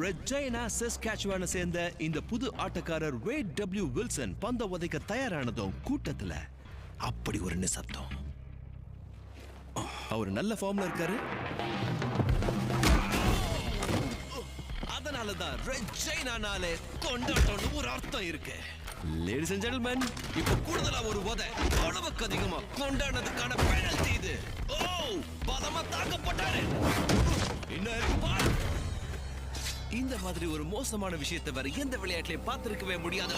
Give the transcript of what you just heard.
ரெஜைனா சஸ்காச்சுவானை சேர்ந்த இந்த புது ஆட்டக்காரர் வேட் டபிள்யூ வில்சன் பந்த உதைக்க தயாரானதும் கூட்டத்துல அப்படி ஒரு நிசப்தம். அவர் நல்ல ஃபார்ம்ல இருக்காரு. அதனாலதான் ரெஜைனானாலே கொண்டாட்டம்னு ஒரு அர்த்தம் இருக்கு. லேடிஸ் அண்ட் ஜென்டில்மேன், இப்ப கூடுதலா ஒரு உதை அளவுக்கு அதிகமா கொண்டாடுறதுக்கான பெனல்டி இது. ஓ, பலமா தாக்கப்பட்டாரு. இன்னும் இருக்கு பாரு. இந்த மாதிரி ஒரு மோசமான விஷயத்தை வேற எந்த விளையாட்டிலையும் பார்த்திருக்கவே முடியாது.